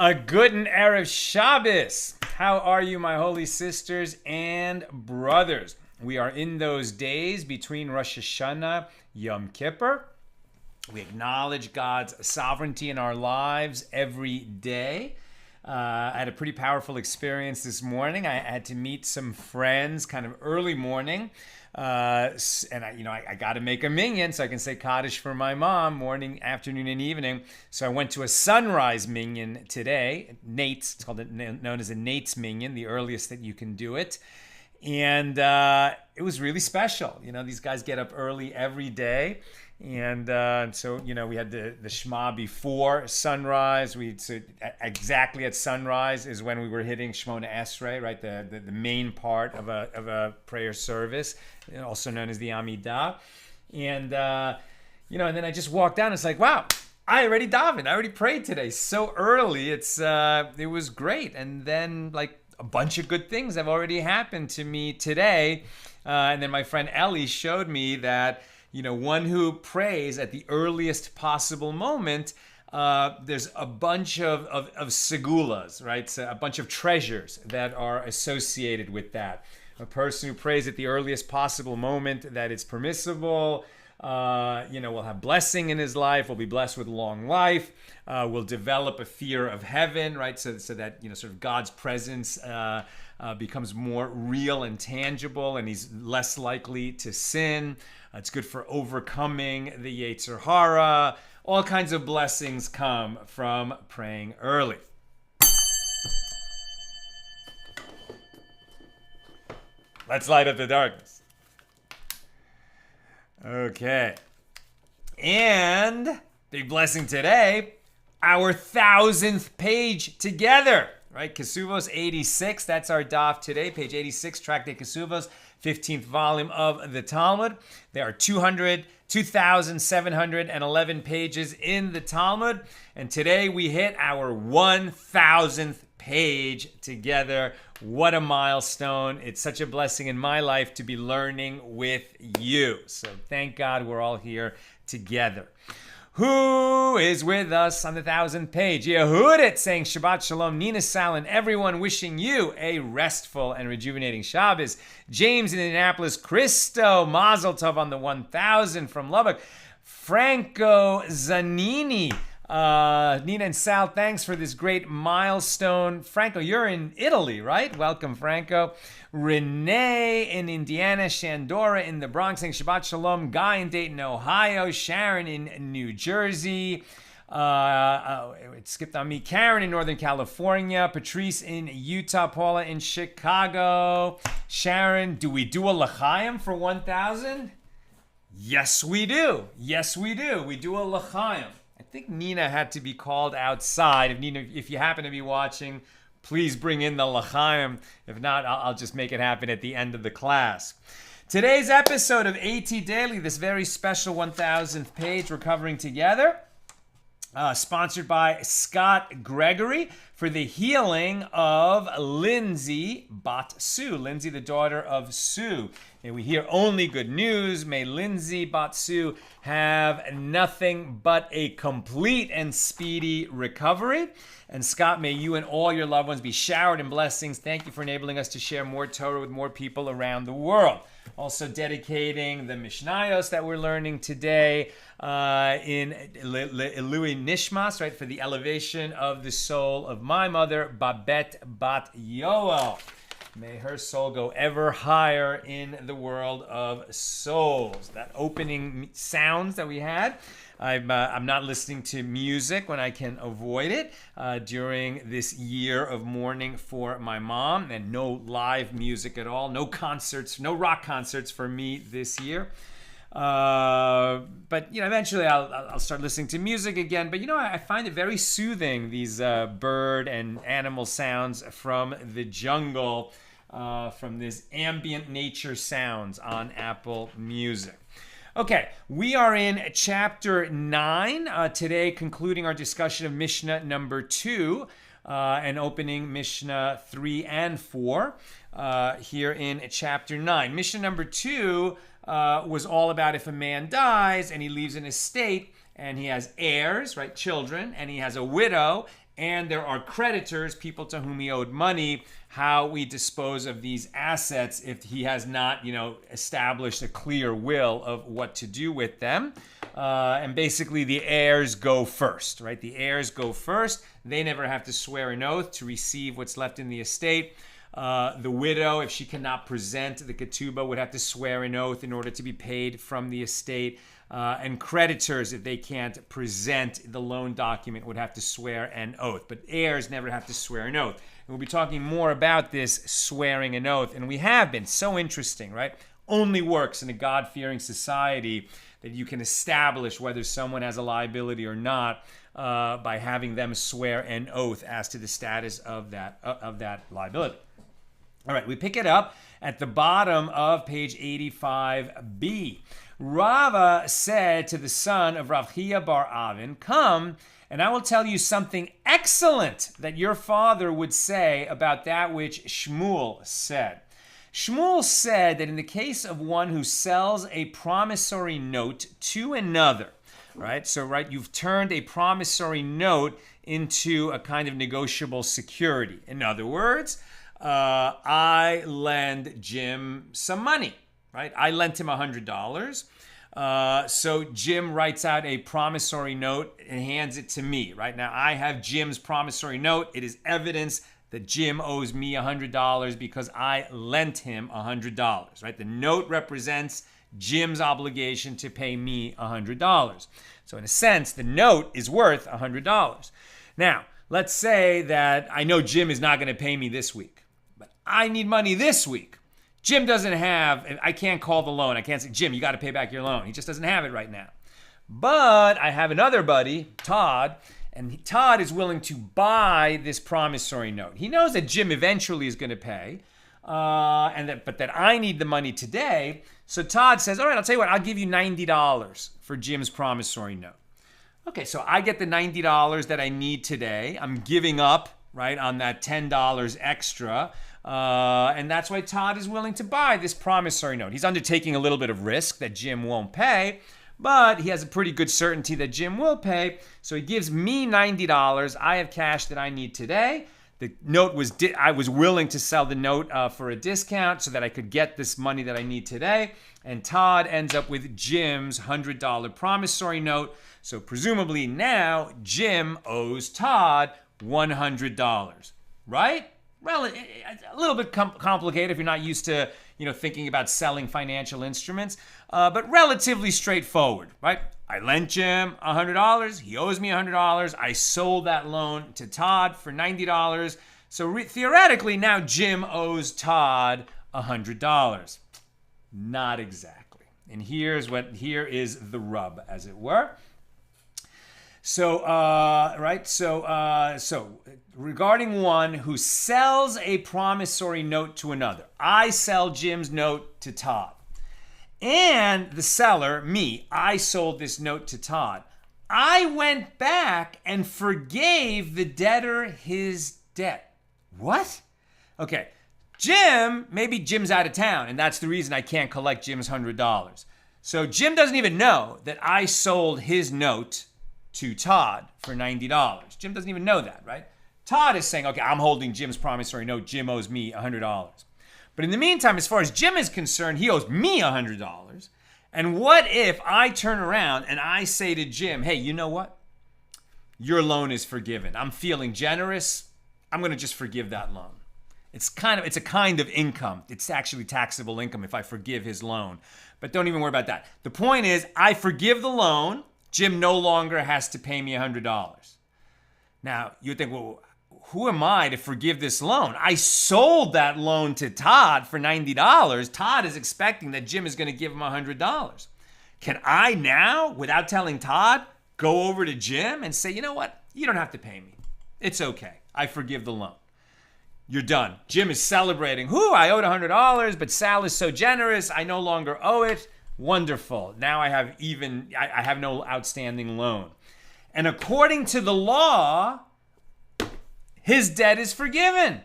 A good and Erev Shabbos. How are you, my holy sisters and brothers? We are in those days between Rosh Hashanah, Yom Kippur. We acknowledge God's sovereignty in our lives every day. I had a pretty powerful experience this morning. I had to meet some friends kind of early morning. And I got to make a minyan so I can say Kaddish for my mom morning, afternoon, and evening. So I went to a sunrise minyan today. Nate's, it's called known as a Nate's minyan, the earliest that you can do it. And it was really special. You know, these guys get up early every day. And so, you know, we had the Shema before sunrise. So exactly at sunrise is when we were hitting Shemona Esrei, right? The main part of a prayer service, also known as the Amidah. And, and then I just walked down. It's like, wow, I already davened. I already prayed today so early. It was great. And then like a bunch of good things have already happened to me today. And then my friend Ellie showed me that, you know, one who prays at the earliest possible moment, there's a bunch of segulas, right? So a bunch of treasures that are associated with that. A person who prays at the earliest possible moment that it's permissible, will have blessing in his life, will be blessed with long life, will develop a fear of heaven, right? So that, sort of God's presence becomes more real and tangible, and he's less likely to sin. It's good for overcoming the Yetzer Hara. All kinds of blessings come from praying early. Let's light up the darkness. Okay. And big blessing today, our 1,000th page together, right? Kesubos 86, that's our daf today, page 86, Tractate Kesubos, 15th volume of the Talmud. There are 2,711 pages in the Talmud, and today we hit our 1,000th page together. What a milestone. It's such a blessing in my life to be learning with you. So thank God we're all here together. Who is with us on the 1,000th page? Yehudit saying Shabbat Shalom. Nina Salin, everyone wishing you a restful and rejuvenating Shabbos. James in Indianapolis. Christo Mazel Tov on the 1,000 from Lubbock. Franco Zanini. Nina and Sal, thanks for this great milestone. Franco, you're in Italy, right? Welcome, Franco. Renee in Indiana, Shandora in the Bronx, saying Shabbat Shalom. Guy in Dayton, Ohio. Sharon in New Jersey. It skipped on me. Karen in Northern California. Patrice in Utah. Paula in Chicago. Sharon, do we do a l'chaim for 1,000? Yes, we do. Yes, we do. We do a l'chaim. I think Nina had to be called outside. Nina, if you happen to be watching, please bring in the l'chaim. If not, I'll just make it happen at the end of the class. Today's episode of AT Daily, this very special 1,000th page we're covering together, sponsored by Scott Gregory for the healing of Lindsay Bat Sue. Lindsay, the daughter of Sue. And we hear only good news. May Lindsay Bat Sue have nothing but a complete and speedy recovery. And Scott, may you and all your loved ones be showered in blessings. Thank you for enabling us to share more Torah with more people around the world. Also dedicating the Mishnayos that we're learning today in Ilui Nishmas, right, for the elevation of the soul of my mother, Babet Bat Yoel. May her soul go ever higher in the world of souls. That opening sounds that we had. I'm not listening to music when I can avoid it during this year of mourning for my mom, and no live music at all, no concerts, no rock concerts for me this year. But eventually I'll start listening to music again. But I find it very soothing, these bird and animal sounds from the jungle, from this ambient nature sounds on Apple Music. Okay, we are in chapter 9 today, concluding our discussion of Mishnah number 2 and opening Mishnah 3 and 4 here in chapter 9. Mishnah number 2 was all about if a man dies and he leaves an estate and he has heirs, right, children, and he has a widow and there are creditors, people to whom he owed money, how we dispose of these assets if he has not, established a clear will of what to do with them. And basically the heirs go first, right? The heirs go first. They never have to swear an oath to receive what's left in the estate. The widow, if she cannot present the Katuba, would have to swear an oath in order to be paid from the estate. And creditors, if they can't present the loan document, would have to swear an oath. But heirs never have to swear an oath. And we'll be talking more about this swearing an oath. And we have been. So interesting, right? Only works in a God-fearing society that you can establish whether someone has a liability or not by having them swear an oath as to the status of that liability. All right, we pick it up at the bottom of page 85b. Rava said to the son of Rav Chia bar Avin, "Come, and I will tell you something excellent that your father would say about that which Shmuel said." Shmuel said that in the case of one who sells a promissory note to another, right? So, right, you've turned a promissory note into a kind of negotiable security. In other words, I lend Jim some money, right? I lent him $100. So Jim writes out a promissory note and hands it to me. Right now, I have Jim's promissory note. It is evidence that Jim owes me $100 because I lent him $100. Right? The note represents Jim's obligation to pay me $100. So in a sense, the note is worth $100. Now, let's say that I know Jim is not going to pay me this week, but I need money this week. Jim doesn't have, I can't call the loan. I can't say, Jim, you got to pay back your loan. He just doesn't have it right now. But I have another buddy, Todd, and Todd is willing to buy this promissory note. He knows that Jim eventually is going to pay, but that I need the money today. So Todd says, all right, I'll tell you what, I'll give you $90 for Jim's promissory note. Okay, so I get the $90 that I need today. I'm giving up, right, on that $10 extra. And that's why Todd is willing to buy this promissory note. He's undertaking a little bit of risk that Jim won't pay, but he has a pretty good certainty that Jim will pay. So he gives me $90. I have cash that I need today. The note was, I was willing to sell the note for a discount so that I could get this money that I need today. And Todd ends up with Jim's $100 promissory note. So presumably now Jim owes Todd $100, right? Well, a little bit complicated if you're not used to, thinking about selling financial instruments, but relatively straightforward, right? I lent Jim $100. He owes me $100. I sold that loan to Todd for $90. So theoretically, now Jim owes Todd $100. Not exactly. And here is the rub, as it were. So, So regarding one who sells a promissory note to another, I sell Jim's note to Todd. And the seller, me, I sold this note to Todd. I went back and forgave the debtor his debt. What? Okay. Maybe Jim's out of town, and that's the reason I can't collect Jim's $100. So Jim doesn't even know that I sold his note to Todd for $90. Jim doesn't even know that, right? Todd is saying, okay, I'm holding Jim's promissory note. Jim owes me $100. But in the meantime, as far as Jim is concerned, he owes me $100. And what if I turn around and I say to Jim, hey, you know what? Your loan is forgiven. I'm feeling generous. I'm going to just forgive that loan. It's a kind of income. It's actually taxable income if I forgive his loan. But don't even worry about that. The point is, I forgive the loan. Jim no longer has to pay me $100. Now, you think, well, who am I to forgive this loan? I sold that loan to Todd for $90. Todd is expecting that Jim is going to give him $100. Can I now, without telling Todd, go over to Jim and say, you know what? You don't have to pay me. It's okay. I forgive the loan. You're done. Jim is celebrating. I owed $100, but Sal is so generous. I no longer owe it. Wonderful. Now I have no outstanding loan. And according to the law, his debt is forgiven,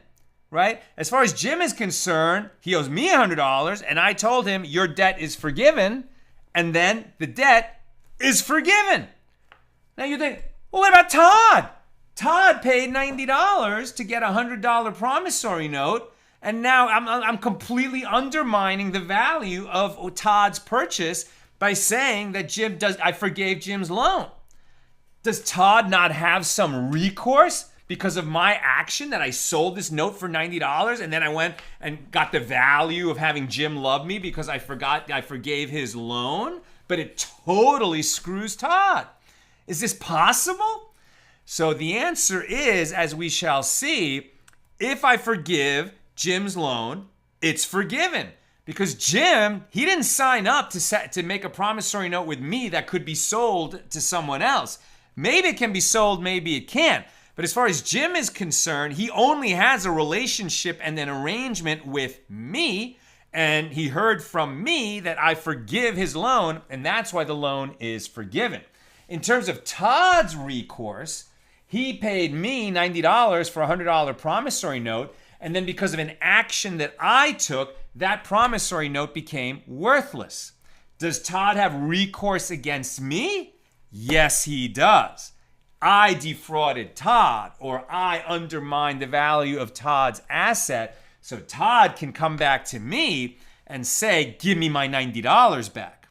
right? As far as Jim is concerned, he owes me $100, and I told him, your debt is forgiven, and then the debt is forgiven. Now you think, well, what about Todd? Todd paid $90 to get a $100 promissory note, and now I'm completely undermining the value of Todd's purchase by saying that I forgave Jim's loan. Does Todd not have some recourse because of my action that I sold this note for $90 and then I went and got the value of having Jim love me because I forgave his loan? But it totally screws Todd. Is this possible? So the answer is, as we shall see, if I forgive Jim's loan, it's forgiven. Because Jim, he didn't sign up to make a promissory note with me that could be sold to someone else. Maybe it can be sold, maybe it can't. But as far as Jim is concerned, he only has a relationship and an arrangement with me. And he heard from me that I forgive his loan, and that's why the loan is forgiven. In terms of Todd's recourse, he paid me $90 for a $100 promissory note, and then because of an action that I took, that promissory note became worthless. Does Todd have recourse against me? Yes, he does. I defrauded Todd, or I undermined the value of Todd's asset, so Todd can come back to me and say, give me my $90 back.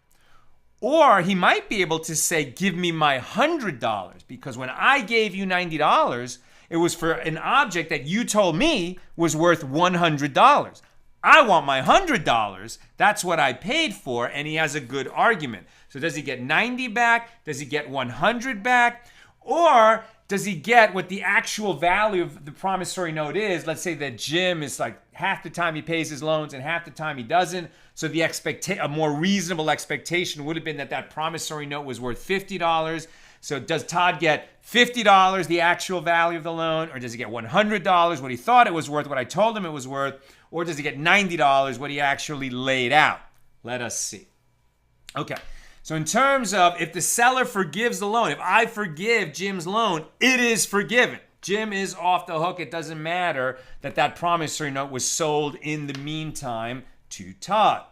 Or he might be able to say, give me my $100, because when I gave you $90, it was for an object that you told me was worth $100. I want my $100. That's what I paid for, and he has a good argument. So does he get 90 back? Does he get 100 back? Or does he get what the actual value of the promissory note is? Let's say that Jim is like half the time he pays his loans and half the time he doesn't. So a more reasonable expectation would have been that promissory note was worth $50. So does Todd get $50, the actual value of the loan, or does he get $100, what he thought it was worth, what I told him it was worth, or does he get $90, what he actually laid out? Let us see. Okay. So in terms of if the seller forgives the loan, if I forgive Jim's loan, it is forgiven. Jim is off the hook. It doesn't matter that promissory note was sold in the meantime to Todd.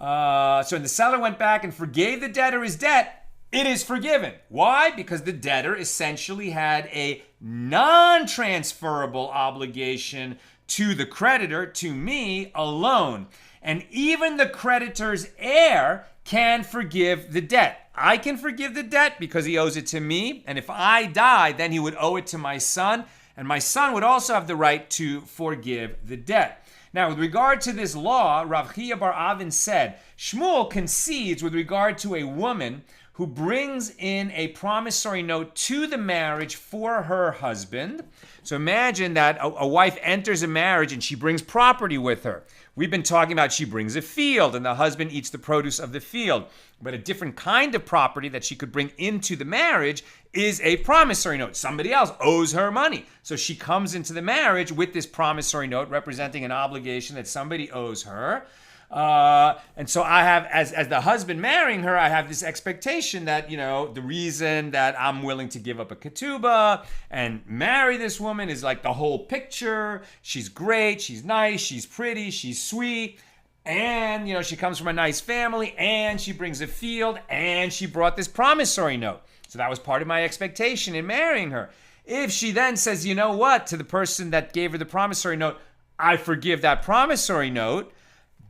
So the seller went back and forgave the debtor his debt, it is forgiven. Why? Because the debtor essentially had a non-transferable obligation to the creditor, to me, a loan. And even the creditor's heir can forgive the debt. I can forgive the debt because he owes it to me. And if I die, then he would owe it to my son. And my son would also have the right to forgive the debt. Now, with regard to this law, Rav Chia bar Avin said, Shmuel concedes with regard to a woman who brings in a promissory note to the marriage for her husband. So imagine that a wife enters a marriage and she brings property with her. We've been talking about she brings a field and the husband eats the produce of the field. But a different kind of property that she could bring into the marriage is a promissory note. Somebody else owes her money. So she comes into the marriage with this promissory note representing an obligation that somebody owes her. And so I have, as the husband marrying her, I have this expectation that, the reason that I'm willing to give up a Katuba and marry this woman is like the whole picture. She's great, she's nice, she's pretty, she's sweet. And, she comes from a nice family and she brings a field and she brought this promissory note. So that was part of my expectation in marrying her. If she then says, you know what, to the person that gave her the promissory note, I forgive that promissory note.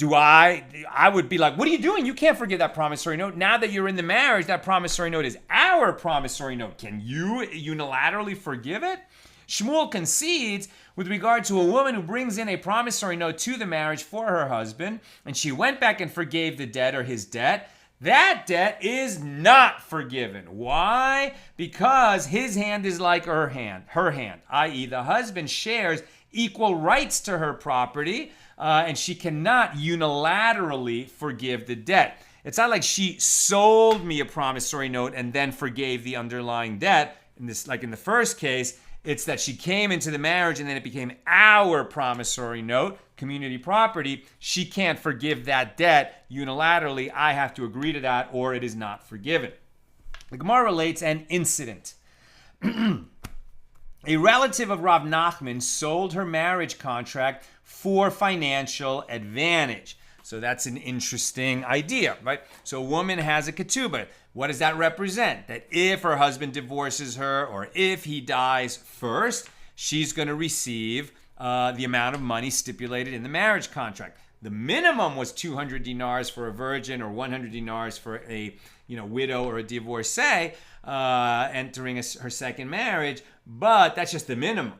I would be like, what are you doing? You can't forgive that promissory note. Now that you're in the marriage, that promissory note is our promissory note. Can you unilaterally forgive it? Shmuel concedes with regard to a woman who brings in a promissory note to the marriage for her husband, and she went back and forgave the debtor his debt. That debt is not forgiven. Why? Because his hand is like her hand, i.e. the husband shares equal rights to her property, and she cannot unilaterally forgive the debt. It's not like she sold me a promissory note and then forgave the underlying debt. In this, like in the first case, it's that she came into the marriage and then it became our promissory note, community property. She can't forgive that debt unilaterally. I have to agree to that or it is not forgiven. The Gemara relates an incident. A relative of Rav Nachman sold her marriage contract for financial advantage. So that's an interesting idea, right? So a woman has a Katuba. What does that represent? That if her husband divorces her or if he dies first, she's going to receive the amount of money stipulated in the marriage contract. The minimum was 200 dinars for a virgin or 100 dinars for a widow or a divorcee entering her second marriage, but that's just the minimum.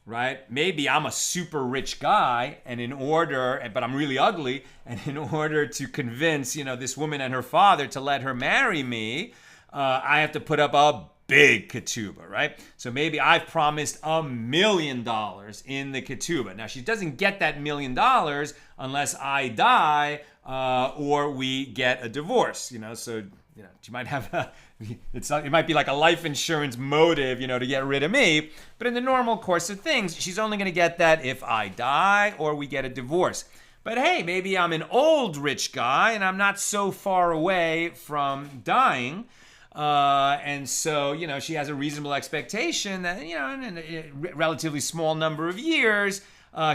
Right? Maybe I'm a super rich guy but I'm really ugly. And in order to convince, this woman and her father to let her marry me, I have to put up a big Katuba, right? So maybe I've promised $1 million in the Katuba. Now, she doesn't get that $1 million unless I die or we get a divorce, so she might have it might be like a life insurance motive, to get rid of me. But in the normal course of things, she's only going to get that if I die or we get a divorce. But hey, maybe I'm an old rich guy and I'm not so far away from dying. And so, she has a reasonable expectation that, in a relatively small number of years,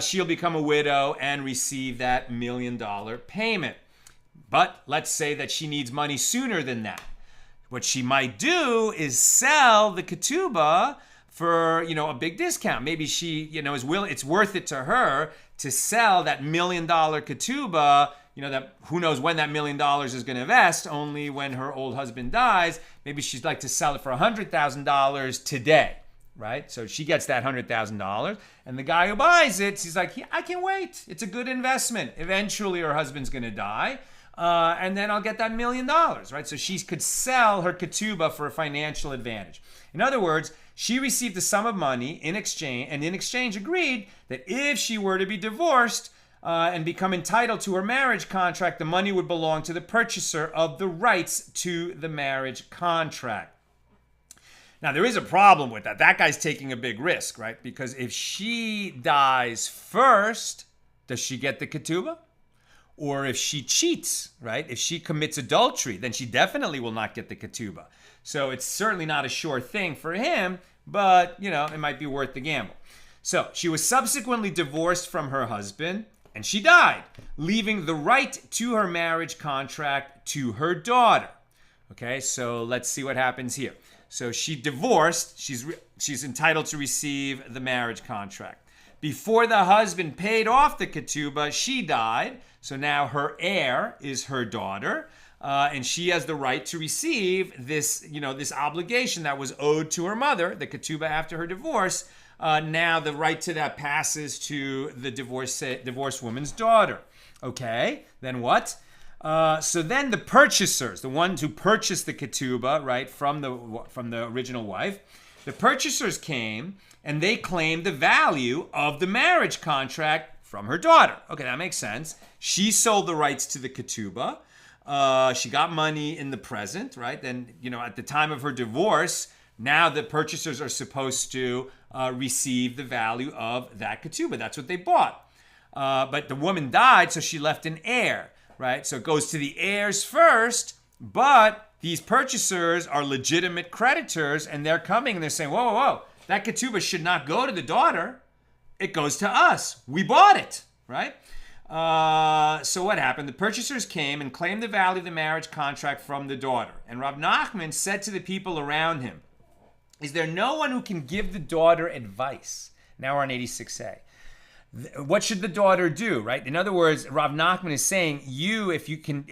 she'll become a widow and receive that $1 million payment. But let's say that she needs money sooner than that. What she might do is sell the Katuba for, a big discount. Maybe she, is willing, it's worth it to her to sell that $1 million Katuba, that who knows when that $1 million is going to vest, only when her old husband dies. Maybe she'd like to sell it for $100,000 today, right? So she gets that $100,000, and the guy who buys it, he's like, I can wait. It's a good investment. Eventually her husband's going to die. And then I'll get that $1 million, right? So she could sell her Katuba for a financial advantage. In other words, she received a sum of money in exchange, and in exchange agreed that if she were to be divorced and become entitled to her marriage contract, the money would belong to the purchaser of the rights to the marriage contract. Now, there is a problem with that. That guy's taking a big risk, right? Because if she dies first, does she get the Katuba? Or if she cheats, right? If she commits adultery, then she definitely will not get the Katuba. So it's certainly not a sure thing for him, but, it might be worth the gamble. So she was subsequently divorced from her husband, and she died, leaving the right to her marriage contract to her daughter. Okay, so let's see what happens here. So she divorced. She's entitled to receive the marriage contract. Before the husband paid off the Katuba, she died. So now her heir is her daughter, and she has the right to receive this, this obligation that was owed to her mother, the Katuba after her divorce. Now the right to that passes to the divorced woman's daughter. Okay, then what? So then the purchasers, the ones who purchased the Katuba, right, from the original wife, the purchasers came and they claimed the value of the marriage contract from her daughter. Okay, that makes sense. She sold the rights to the Katuba. She got money in the present, right? Then, at the time of her divorce, now the purchasers are supposed to receive the value of that Katuba. That's what they bought. But the woman died, so she left an heir, right? So it goes to the heirs first, but these purchasers are legitimate creditors, and they're coming and they're saying, whoa, whoa, whoa, that Katuba should not go to the daughter. It goes to us. We bought it, right? So what happened? The purchasers came and claimed the value of the marriage contract from the daughter. And Rav Nachman said to the people around him, is there no one who can give the daughter advice? Now we're on 86a. What should the daughter do, right? In other words, Rav Nachman is saying, if you can,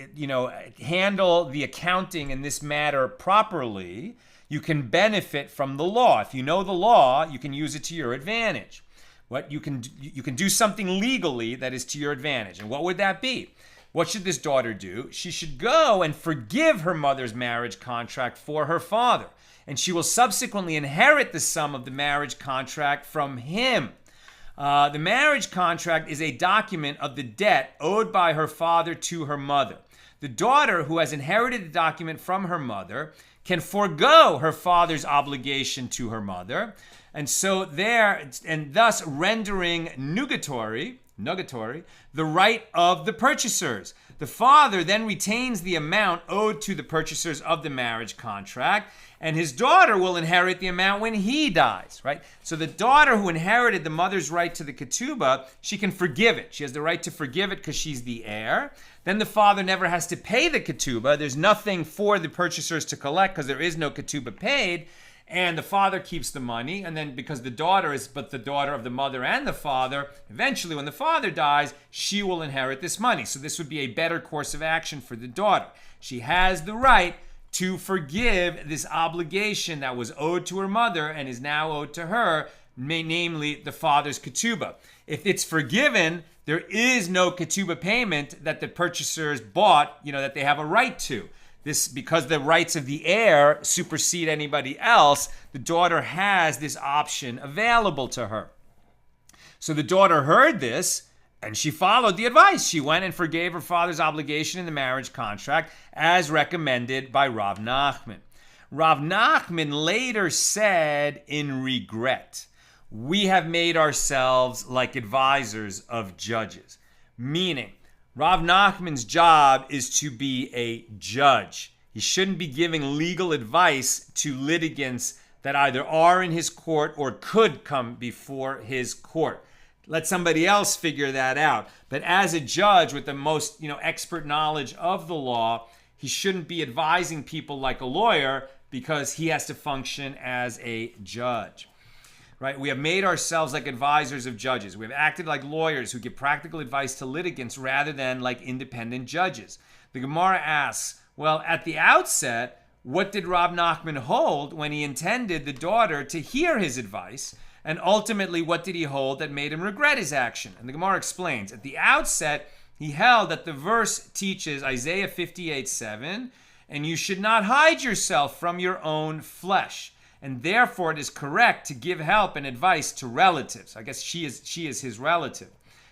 handle the accounting in this matter properly, you can benefit from the law. If you know the law, you can use it to your advantage. What you can do something legally that is to your advantage. And what would that be? What should this daughter do? She should go and forgive her mother's marriage contract for her father. And she will subsequently inherit the sum of the marriage contract from him. The marriage contract is a document of the debt owed by her father to her mother. The daughter who has inherited the document from her mother can forego her father's obligation to her mother, and thus rendering nugatory nugatory, the right of the purchasers. The father then retains the amount owed to the purchasers of the marriage contract, and his daughter will inherit the amount when he dies, right? So the daughter who inherited the mother's right to the Katuba, she can forgive it. She has the right to forgive it because she's the heir. Then the father never has to pay the Katuba. There's nothing for the purchasers to collect because there is no Katuba paid. And the father keeps the money, and then because the daughter is but the daughter of the mother and the father, eventually when the father dies, she will inherit this money. So this would be a better course of action for the daughter. She has the right to forgive this obligation that was owed to her mother and is now owed to her, namely the father's Katuba. If it's forgiven, there is no Katuba payment that the purchasers bought, that they have a right to. This, because the rights of the heir supersede anybody else, the daughter has this option available to her. So the daughter heard this, and she followed the advice. She went and forgave her father's obligation in the marriage contract, as recommended by Rav Nachman. Rav Nachman later said in regret, "We have made ourselves like advisors of judges," meaning Rav Nachman's job is to be a judge. He shouldn't be giving legal advice to litigants that either are in his court or could come before his court. Let somebody else figure that out. But as a judge with the most, expert knowledge of the law, he shouldn't be advising people like a lawyer because he has to function as a judge. Right? We have made ourselves like advisors of judges. We have acted like lawyers who give practical advice to litigants rather than like independent judges. The Gemara asks, well, at the outset, what did Rav Nachman hold when he intended the daughter to hear his advice? And ultimately, what did he hold that made him regret his action? And the Gemara explains, at the outset, he held that the verse teaches Isaiah 58:7, and you should not hide yourself from your own flesh. And therefore, it is correct to give help and advice to relatives. I guess she is his relative.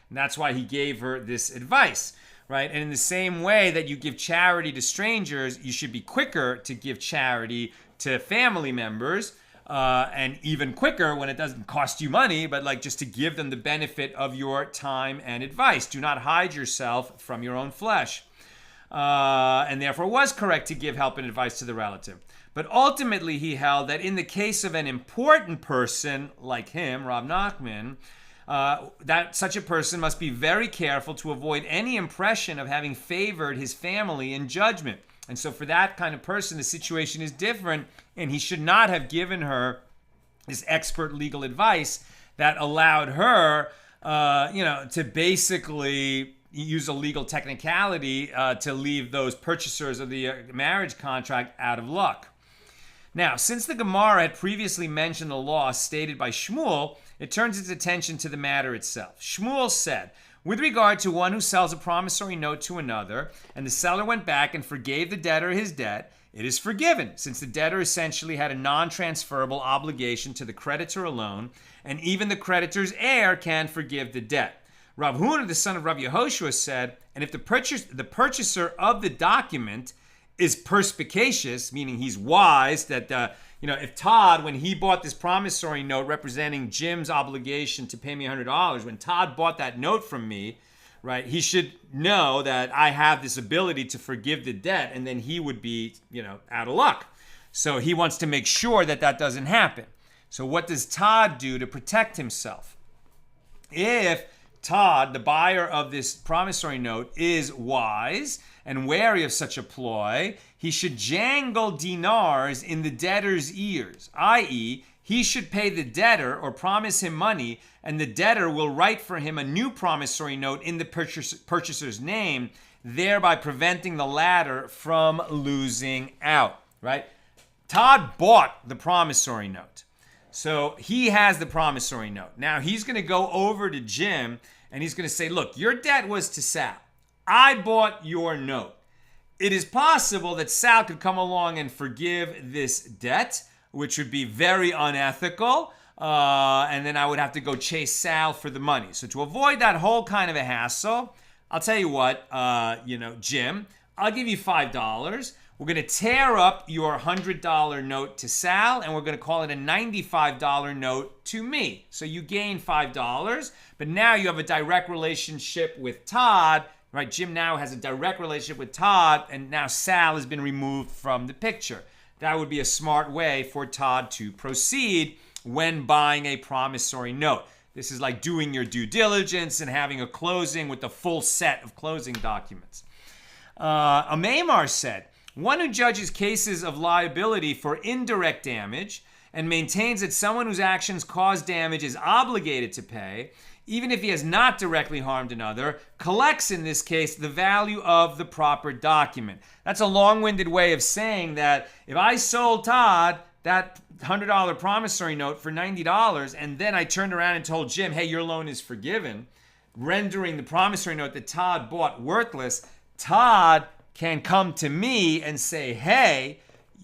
And that's why he gave her this advice, right? And in the same way that you give charity to strangers, you should be quicker to give charity to family members, and even quicker when it doesn't cost you money, but like just to give them the benefit of your time and advice. Do not hide yourself from your own flesh. And therefore was correct to give help and advice to the relative. But ultimately, he held that in the case of an important person like him, Rav Nachman, that such a person must be very careful to avoid any impression of having favored his family in judgment. And so for that kind of person, the situation is different, and he should not have given her this expert legal advice that allowed her, to basically use a legal technicality to leave those purchasers of the marriage contract out of luck. Now, since the Gemara had previously mentioned the law stated by Shmuel, it turns its attention to the matter itself. Shmuel said, with regard to one who sells a promissory note to another, and the seller went back and forgave the debtor his debt, it is forgiven, since the debtor essentially had a non-transferable obligation to the creditor alone, and even the creditor's heir can forgive the debt. Rav Huna, the son of Rav Yehoshua, said, and if the purchaser of the document is perspicacious, meaning he's wise, that, if Todd, when he bought this promissory note representing Jim's obligation to pay me $100, when Todd bought that note from me, right, he should know that I have this ability to forgive the debt, and then he would be, out of luck. So he wants to make sure that that doesn't happen. So what does Todd do to protect himself? If Todd, the buyer of this promissory note, is wise and wary of such a ploy, he should jangle dinars in the debtor's ears, i.e., he should pay the debtor or promise him money, and the debtor will write for him a new promissory note in the purchaser's name, thereby preventing the latter from losing out, right? Todd bought the promissory note. So he has the promissory note. Now he's going to go over to Jim and he's going to say, look, your debt was to Sal. I bought your note. It is possible that Sal could come along and forgive this debt, which would be very unethical. And then I would have to go chase Sal for the money. So to avoid that whole kind of a hassle, I'll tell you what, Jim, I'll give you $5. We're going to tear up your $100 note to Sal, and we're going to call it a $95 note to me. So you gain $5, but now you have a direct relationship with Todd, right? Jim now has a direct relationship with Todd, and now Sal has been removed from the picture. That would be a smart way for Todd to proceed when buying a promissory note. This is like doing your due diligence and having a closing with the full set of closing documents. Amemar said, one who judges cases of liability for indirect damage and maintains that someone whose actions cause damage is obligated to pay, even if he has not directly harmed another, collects in this case the value of the proper document. That's a long-winded way of saying that if I sold Todd that $100 promissory note for $90 and then I turned around and told Jim, hey, your loan is forgiven, rendering the promissory note that Todd bought worthless, Todd can come to me and say, hey,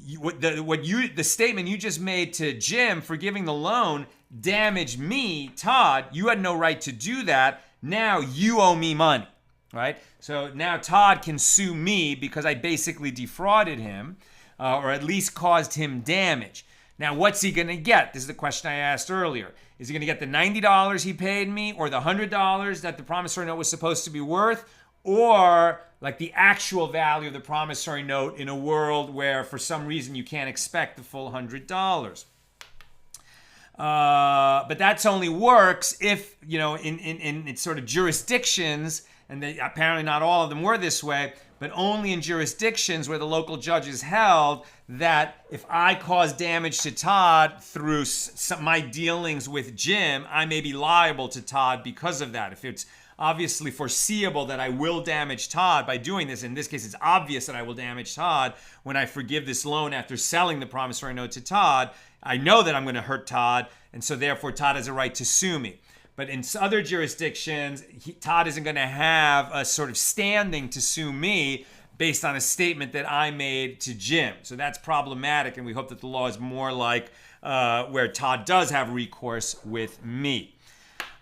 the statement you just made to Jim for giving the loan damaged me, Todd. You had no right to do that. Now you owe me money, right? So now Todd can sue me because I basically defrauded him or at least caused him damage. Now, what's he going to get? This is the question I asked earlier. Is he going to get the $90 he paid me or the $100 that the promissory note was supposed to be worth? Or like the actual value of the promissory note in a world where for some reason you can't expect the full $100. But that's only works if, in sort of jurisdictions, and apparently not all of them were this way, but only in jurisdictions where the local judges held that if I cause damage to Todd through my dealings with Jim, I may be liable to Todd because of that. If it's obviously foreseeable that I will damage Todd by doing this. In this case, it's obvious that I will damage Todd when I forgive this loan after selling the promissory note to Todd. I know that I'm going to hurt Todd, and so therefore Todd has a right to sue me. But in other jurisdictions, Todd isn't going to have a sort of standing to sue me based on a statement that I made to Jim. So that's problematic, and we hope that the law is more like where Todd does have recourse with me.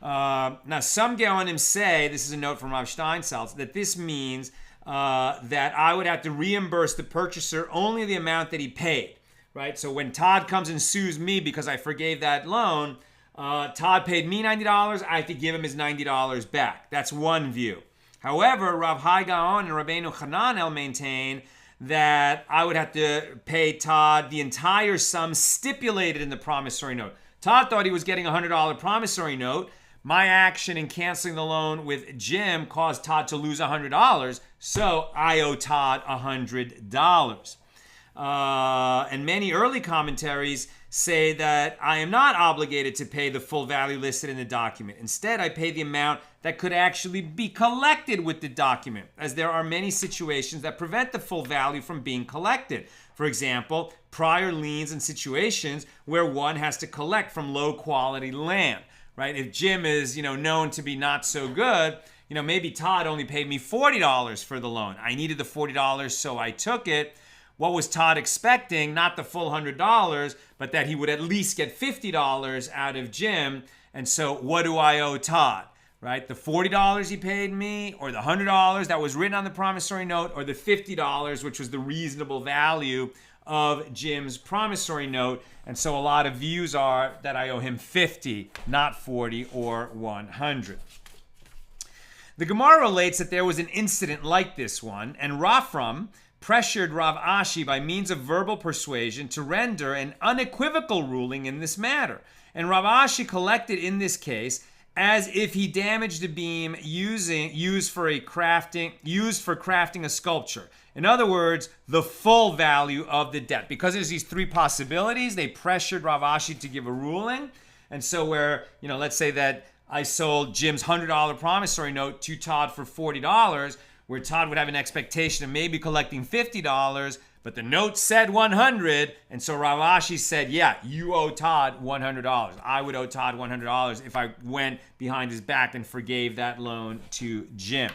Now, some Geonim say, this is a note from Rav Steinsaltz, that this means that I would have to reimburse the purchaser only the amount that he paid, right? So when Todd comes and sues me because I forgave that loan, Todd paid me $90, I have to give him his $90 back. That's one view. However, Rav Hai Gaon and Rabbeinu Hananel maintain that I would have to pay Todd the entire sum stipulated in the promissory note. Todd thought he was getting a $100 promissory note. My action in canceling the loan with Jim caused Todd to lose $100, so I owe Todd $100. And many early commentaries say that I am not obligated to pay the full value listed in the document. Instead, I pay the amount that could actually be collected with the document, as there are many situations that prevent the full value from being collected. For example, prior liens and situations where one has to collect from low quality land. Right? If Jim is, known to be not so good, maybe Todd only paid me $40 for the loan. I needed the $40, so I took it. What was Todd expecting? Not the full $100, but that he would at least get $50 out of Jim. And so what do I owe Todd? Right? The $40 he paid me, or the $100 that was written on the promissory note, or the $50, which was the reasonable value of Jim's promissory note. And so a lot of views are that I owe him 50, not 40 or 100. The Gemara relates that there was an incident like this one, and Rafram pressured Rav Ashi by means of verbal persuasion to render an unequivocal ruling in this matter. And Rav Ashi collected in this case as if he damaged a beam used for crafting a sculpture. In other words, the full value of the debt. Because there's these three possibilities, they pressured Rav Ashi to give a ruling. And so where, let's say that I sold Jim's $100 promissory note to Todd for $40, where Todd would have an expectation of maybe collecting $50, but the note said $100, and so Rav Ashi said, yeah, you owe Todd $100. I would owe Todd $100 if I went behind his back and forgave that loan to Jim.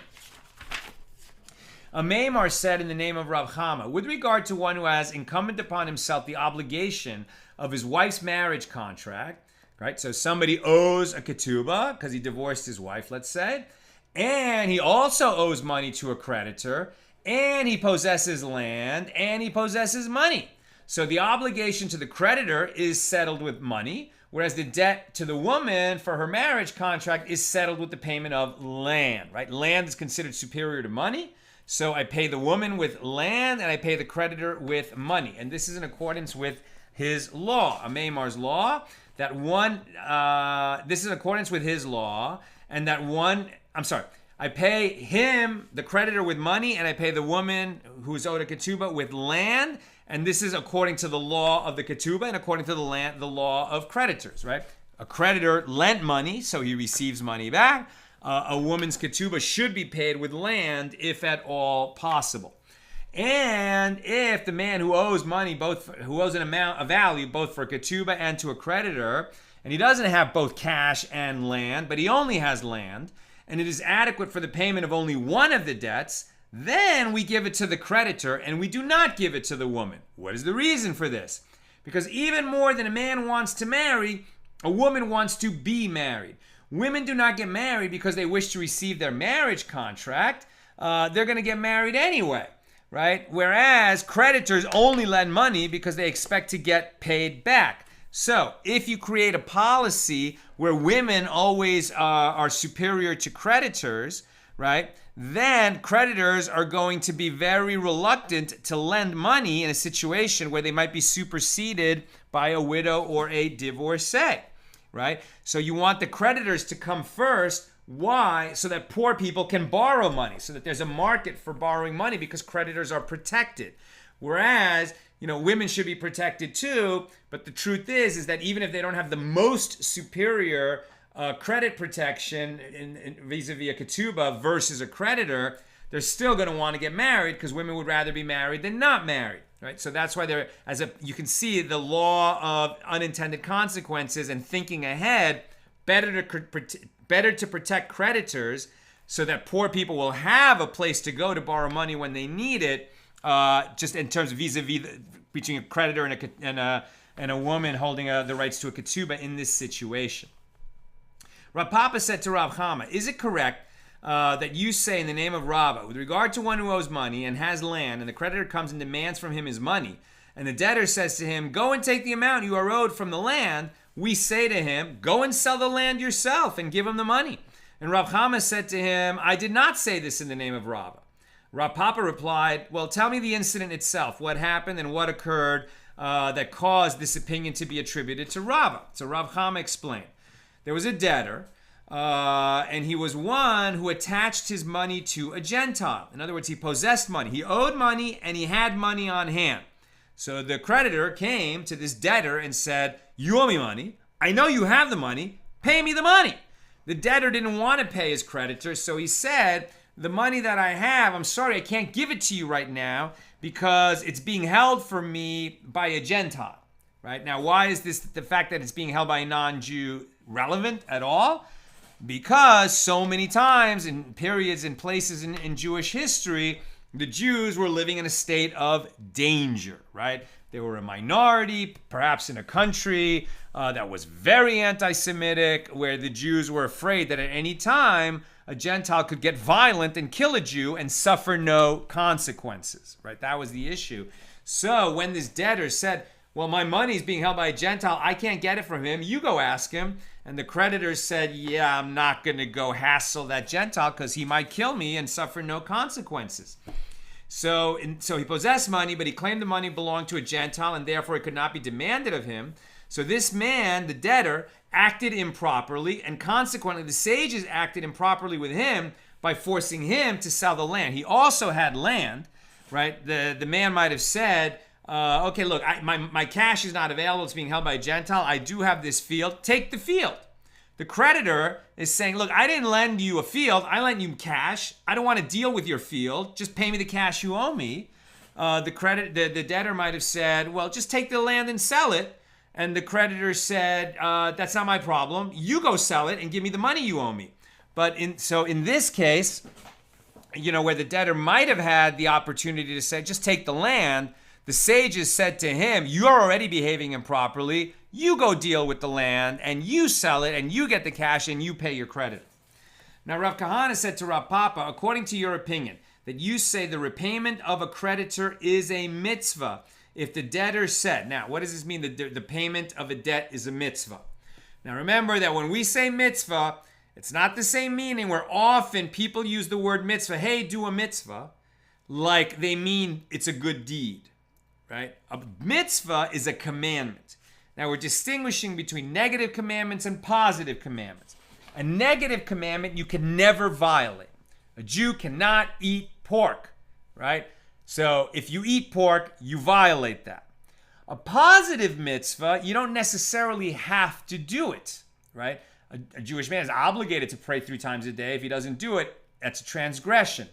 A Maimar said in the name of Rav Chama, with regard to one who has incumbent upon himself the obligation of his wife's marriage contract, right? So somebody owes a Katuba because he divorced his wife, let's say, and he also owes money to a creditor, and he possesses land, and he possesses money. So the obligation to the creditor is settled with money, whereas the debt to the woman for her marriage contract is settled with the payment of land, right? Land is considered superior to money. So I pay the woman with land and I pay the creditor with money. And this is in accordance with his law, Ameimar's law, that one, this is in accordance with his law, and that one, I pay him, the creditor, with money, and I pay the woman who is owed a Katuba with land. And this is according to the law of the Katuba and according to the law of creditors, right? A creditor lent money, so he receives money back. A woman's Katuba should be paid with land if at all possible. And if the man who owes money, who owes an amount of value both for a Katuba and to a creditor, and he doesn't have both cash and land, but he only has land, and it is adequate for the payment of only one of the debts, then we give it to the creditor and we do not give it to the woman. What is the reason for this? Because even more than a man wants to marry, a woman wants to be married. Women do not get married because they wish to receive their marriage contract. They're going to get married anyway, right? Whereas creditors only lend money because they expect to get paid back. So if you create a policy where women always are superior to creditors, right, then creditors are going to be very reluctant to lend money in a situation where they might be superseded by a widow or a divorcee, right? So you want the creditors to come first. Why? So that poor people can borrow money, so that there's a market for borrowing money because creditors are protected. Whereas, women should be protected too, but the truth is that even if they don't have the most superior credit protection in vis-a-vis a Katuba versus a creditor, they're still going to want to get married because women would rather be married than not married, right? So that's why you can see the law of unintended consequences and thinking ahead, better to protect creditors so that poor people will have a place to go to borrow money when they need it, just in terms of vis-a-vis between a creditor and a woman holding the rights to a Katuba in this situation. Rav Papa said to Rav Chama, is it correct that you say in the name of Rabbah, with regard to one who owes money and has land, and the creditor comes and demands from him his money, and the debtor says to him, go and take the amount you are owed from the land, we say to him, go and sell the land yourself and give him the money. And Rav Chama said to him, I did not say this in the name of Rabbah. Rav Papa replied, well, tell me the incident itself, what happened and what occurred that caused this opinion to be attributed to Rabbah. So Rav Chama explained. There was a debtor, and he was one who attached his money to a Gentile. In other words, he possessed money. He owed money, and he had money on hand. So the creditor came to this debtor and said, you owe me money. I know you have the money. Pay me the money. The debtor didn't want to pay his creditor, so he said, the money that I have, I'm sorry, I can't give it to you right now because it's being held for me by a Gentile. Right? Now, why is this, the fact that it's being held by a non-Jew, relevant at all? Because so many times in periods and places in Jewish history, the Jews were living in a state of danger, right? They were a minority, perhaps in a country that was very anti-Semitic, where the Jews were afraid that at any time a Gentile could get violent and kill a Jew and suffer no consequences, right? That was the issue. So when this debtor said, well, my money is being held by a Gentile, I can't get it from him, you go ask him. And the creditor said, yeah, I'm not going to go hassle that Gentile because he might kill me and suffer no consequences. So he possessed money, but he claimed the money belonged to a Gentile and therefore it could not be demanded of him. So this man, the debtor, acted improperly, and consequently the sages acted improperly with him by forcing him to sell the land. He also had land, right? The man might have said, okay, look, my cash is not available. It's being held by a Gentile. I do have this field. Take the field. The creditor is saying, look, I didn't lend you a field. I lent you cash. I don't want to deal with your field. Just pay me the cash you owe me. The debtor might have said, well, just take the land and sell it. And the creditor said, that's not my problem. You go sell it and give me the money you owe me. But in this case, where the debtor might have had the opportunity to say, just take the land, the sages said to him, you're already behaving improperly. You go deal with the land and you sell it and you get the cash and you pay your creditor. Now, Rav Kahana said to Rav Papa, according to your opinion, that you say the repayment of a creditor is a mitzvah if the debtor said. Now, what does this mean? The payment of a debt is a mitzvah. Now, remember that when we say mitzvah, it's not the same meaning where often people use the word mitzvah, hey, do a mitzvah, like they mean it's a good deed, right? A mitzvah is a commandment. Now, we're distinguishing between negative commandments and positive commandments. A negative commandment you can never violate. A Jew cannot eat pork, right? So if you eat pork, you violate that. A positive mitzvah, you don't necessarily have to do it, right? A Jewish man is obligated to pray 3 times a day. If he doesn't do it, that's a transgression.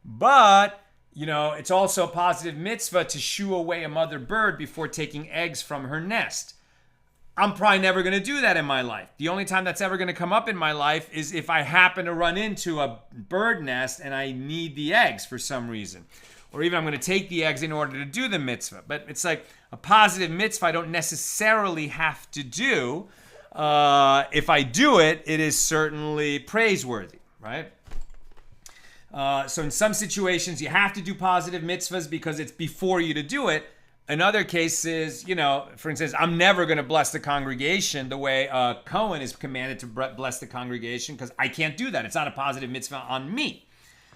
But, it's also a positive mitzvah to shoo away a mother bird before taking eggs from her nest. I'm probably never going to do that in my life. The only time that's ever going to come up in my life is if I happen to run into a bird nest and I need the eggs for some reason. Or even I'm going to take the eggs in order to do the mitzvah. But it's like a positive mitzvah I don't necessarily have to do. If I do it, it is certainly praiseworthy, right? So in some situations, you have to do positive mitzvahs because it's before you to do it. In other cases, for instance, I'm never going to bless the congregation the way Cohen is commanded to bless the congregation because I can't do that. It's not a positive mitzvah on me,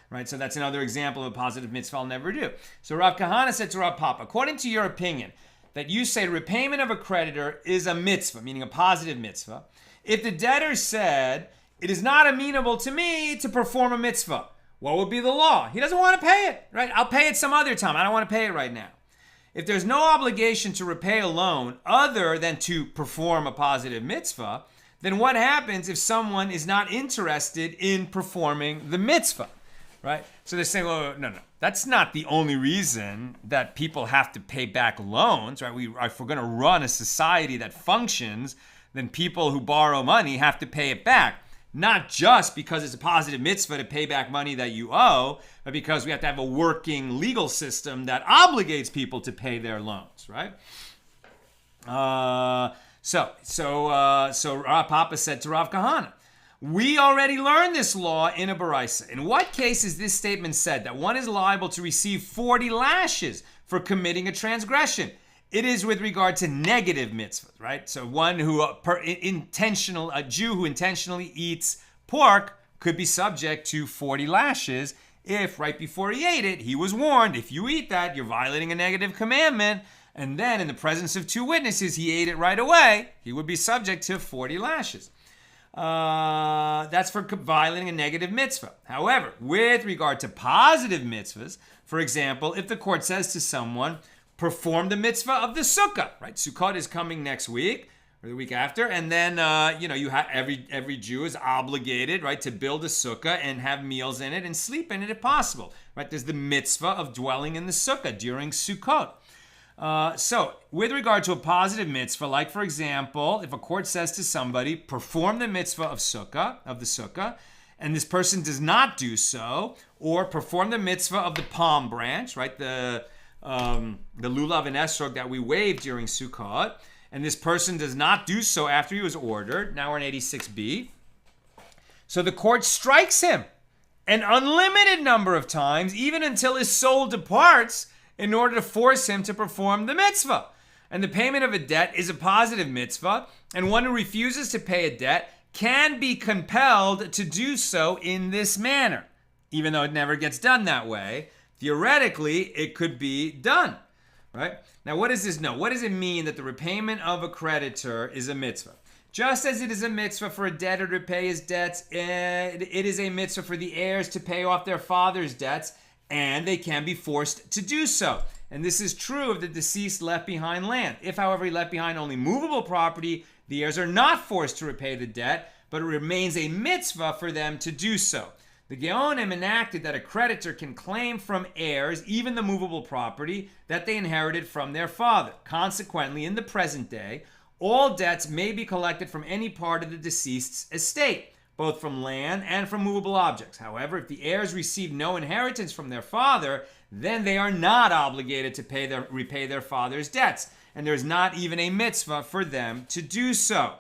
right? So that's another example of a positive mitzvah I'll never do. So Rav Kahana said to Rav Papa, according to your opinion, that you say repayment of a creditor is a mitzvah, meaning a positive mitzvah, if the debtor said, it is not amenable to me to perform a mitzvah, what would be the law? He doesn't want to pay it, right? I'll pay it some other time. I don't want to pay it right now. If there's no obligation to repay a loan other than to perform a positive mitzvah, then what happens if someone is not interested in performing the mitzvah, right? So they're saying, well, no, that's not the only reason that people have to pay back loans, right? If we're going to run a society that functions, then people who borrow money have to pay it back. Not just because it's a positive mitzvah to pay back money that you owe, but because we have to have a working legal system that obligates people to pay their loans, right? So Rav Papa said to Rav Kahana, we already learned this law in a baraisa. In what case is this statement said that one is liable to receive 40 lashes for committing a transgression? It is with regard to negative mitzvahs, right? So one who a Jew who intentionally eats pork could be subject to 40 lashes if right before he ate it, he was warned, if you eat that, you're violating a negative commandment. And then in the presence of 2 witnesses, he ate it right away. He would be subject to 40 lashes. That's for violating a negative mitzvah. However, with regard to positive mitzvahs, for example, if the court says to someone, perform the mitzvah of the sukkah, right? Sukkot is coming next week or the week after, and then you have every Jew is obligated, right, to build a sukkah and have meals in it and sleep in it if possible, right? There's the mitzvah of dwelling in the sukkah during Sukkot. So with regard to a positive mitzvah, like for example, if a court says to somebody, perform the mitzvah of the sukkah, and this person does not do so, or perform the mitzvah of the palm branch, right? The lulav and esrog that we waive during Sukkot, and this person does not do so after he was ordered. Now we're in 86b. So the court strikes him an unlimited number of times, even until his soul departs, in order to force him to perform the mitzvah. And the payment of a debt is a positive mitzvah, and one who refuses to pay a debt can be compelled to do so in this manner, even though it never gets done that way. Theoretically, it could be done, right? Now, what does this know? What does it mean that the repayment of a creditor is a mitzvah? Just as it is a mitzvah for a debtor to pay his debts, it is a mitzvah for the heirs to pay off their father's debts, and they can be forced to do so. And this is true of the deceased left behind land. If, however, he left behind only movable property, the heirs are not forced to repay the debt, but it remains a mitzvah for them to do so. The Geonim enacted that a creditor can claim from heirs even the movable property that they inherited from their father. Consequently, in the present day, all debts may be collected from any part of the deceased's estate, both from land and from movable objects. However, if the heirs receive no inheritance from their father, then they are not obligated to repay their father's debts, and there's not even a mitzvah for them to do so.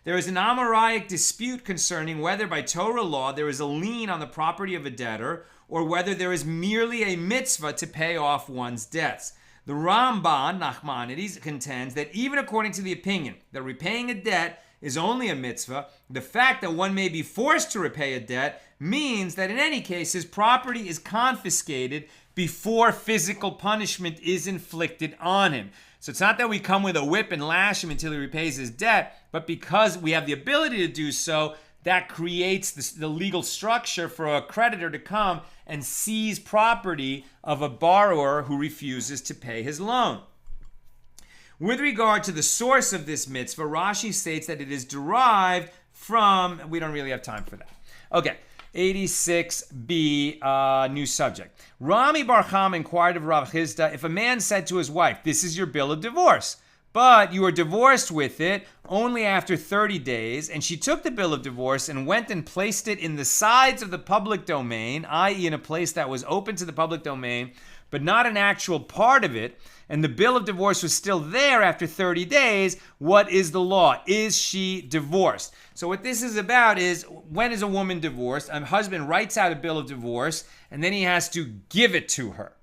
There is an Amoraic dispute concerning whether by Torah law there is a lien on the property of a debtor or whether there is merely a mitzvah to pay off one's debts. The Ramban, Nachmanides, contends that even according to the opinion that repaying a debt is only a mitzvah, the fact that one may be forced to repay a debt means that in any case his property is confiscated before physical punishment is inflicted on him. So it's not that we come with a whip and lash him until he repays his debt, but because we have the ability to do so, that creates the legal structure for a creditor to come and seize property of a borrower who refuses to pay his loan. With regard to the source of this mitzvah, Rashi states that it is derived from, we don't really have time for that. Okay, 86b, new subject. Rami Bar Chama inquired of Rav Chisda, if a man said to his wife, this is your bill of divorce, but you are divorced with it only after 30 days, and she took the bill of divorce and went and placed it in the sides of the public domain, i.e. in a place that was open to the public domain, but not an actual part of it, and the bill of divorce was still there after 30 days, what is the law? Is she divorced? So what this is about is, when is a woman divorced? A husband writes out a bill of divorce, and then he has to give it to her,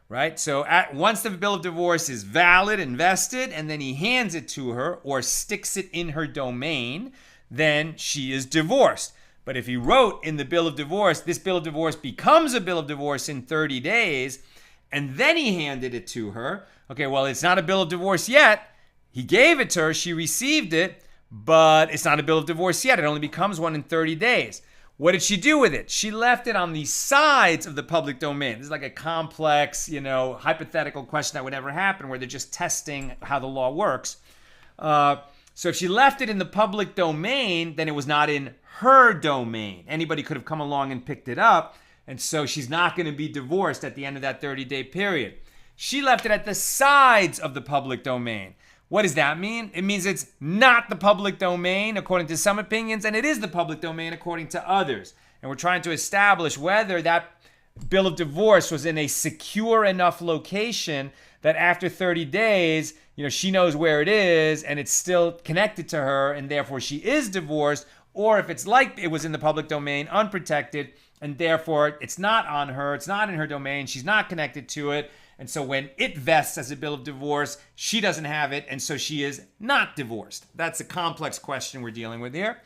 right? So once the bill of divorce is valid and vested, and then he hands it to her or sticks it in her domain, then she is divorced. But if he wrote in the bill of divorce, this bill of divorce becomes a bill of divorce in 30 days, and then he handed it to her. Okay, well, it's not a bill of divorce yet. He gave it to her, she received it, but it's not a bill of divorce yet. It only becomes one in 30 days. What did she do with it? She left it on the sides of the public domain. This is like a complex, hypothetical question that would never happen where they're just testing how the law works. So if she left it in the public domain, then it was not in her domain. Anybody could have come along and picked it up. And so she's not going to be divorced at the end of that 30-day period. She left it at the sides of the public domain. What does that mean? It means it's not the public domain according to some opinions, and it is the public domain according to others. And we're trying to establish whether that bill of divorce was in a secure enough location that after 30 days, she knows where it is and it's still connected to her and therefore she is divorced, or if it's like it was in the public domain, unprotected, and therefore it's not on her, it's not in her domain, she's not connected to it. And so when it vests as a bill of divorce, she doesn't have it, and so she is not divorced. That's a complex question we're dealing with here.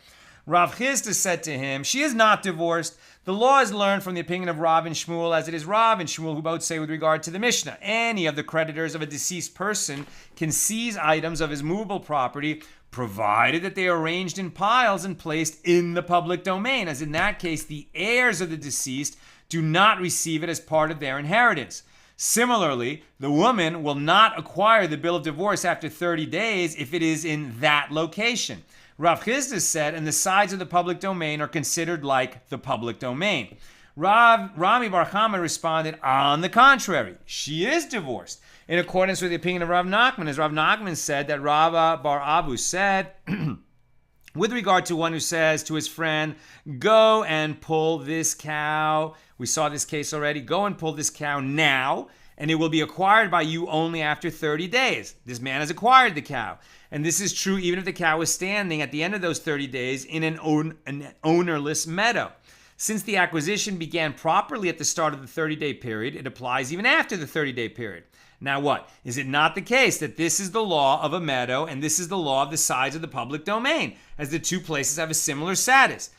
Rav Chisda said to him, she is not divorced. The law is learned from the opinion of Rav and Shmuel, as it is Rav and Shmuel who both say with regard to the Mishna, any of the creditors of a deceased person can seize items of his movable property, provided that they are arranged in piles and placed in the public domain, as in that case, the heirs of the deceased do not receive it as part of their inheritance. Similarly, the woman will not acquire the bill of divorce after 30 days if it is in that location. Rav Chisda said, and the sides of the public domain are considered like the public domain. Rami Bar Chama responded, on the contrary, she is divorced, in accordance with the opinion of Rav Nachman. As Rav Nachman said, that Rava Bar Abu said, with regard to one who says to his friend, go and pull this cow. We saw this case already. Go and pull this cow now, and it will be acquired by you only after 30 days. This man has acquired the cow. And this is true even if the cow is standing at the end of those 30 days in an ownerless meadow. Since the acquisition began properly at the start of the 30-day period, it applies even after the 30-day period. Now what? Is it not the case that this is the law of a meadow and this is the law of the sides of the public domain, as the two places have a similar status?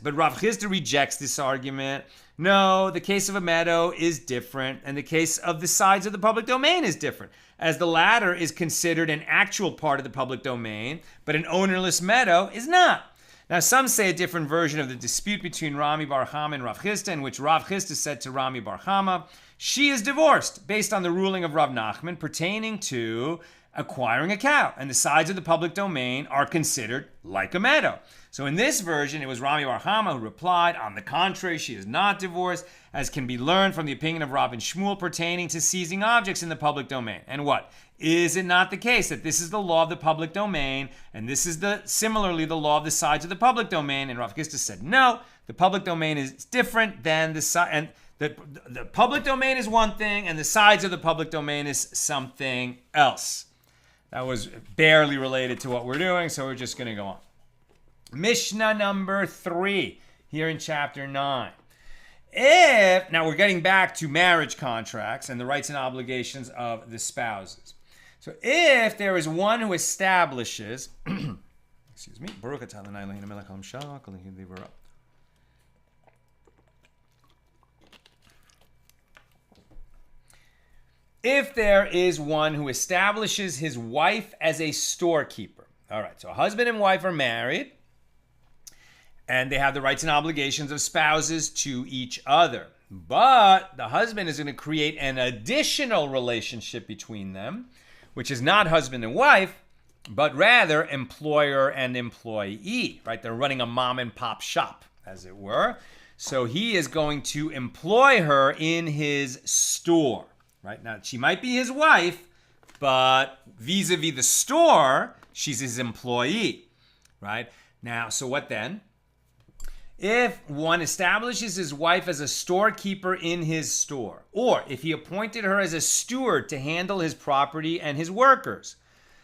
But Rav Chisda rejects this argument. No, the case of a meadow is different, and the case of the sides of the public domain is different, as the latter is considered an actual part of the public domain, but an ownerless meadow is not. Now, some say a different version of the dispute between Rami Bar Chama and Rav Chisda, in which Rav Chisda said to Rami Bar Chama, she is divorced, based on the ruling of Rav Nachman pertaining to acquiring a cow, and the sides of the public domain are considered like a meadow. So in this version, it was Rami Bar Chama who replied, on the contrary, she is not divorced, as can be learned from the opinion of Rav and Shmuel pertaining to seizing objects in the public domain. And what? Is it not the case that this is the law of the public domain, and this is similarly the law of the sides of the public domain? And Rav Chisda said, no, the public domain is different than the side, and the public domain is one thing, and the sides of the public domain is something else. That was barely related to what we're doing, so we're just going to go on. Mishna number 3 here in chapter 9. Now we're getting back to marriage contracts and the rights and obligations of the spouses. So if there is one who establishes, excuse me, if there is one who establishes his wife as a storekeeper. All right, so a husband and wife are married, and they have the rights and obligations of spouses to each other. But the husband is going to create an additional relationship between them, which is not husband and wife, but rather employer and employee, right? They're running a mom and pop shop, as it were. So he is going to employ her in his store, right? Now, she might be his wife, but vis-a-vis the store, she's his employee, right? Now, so what then? If one establishes his wife as a storekeeper in his store, or if he appointed her as a steward to handle his property and his workers,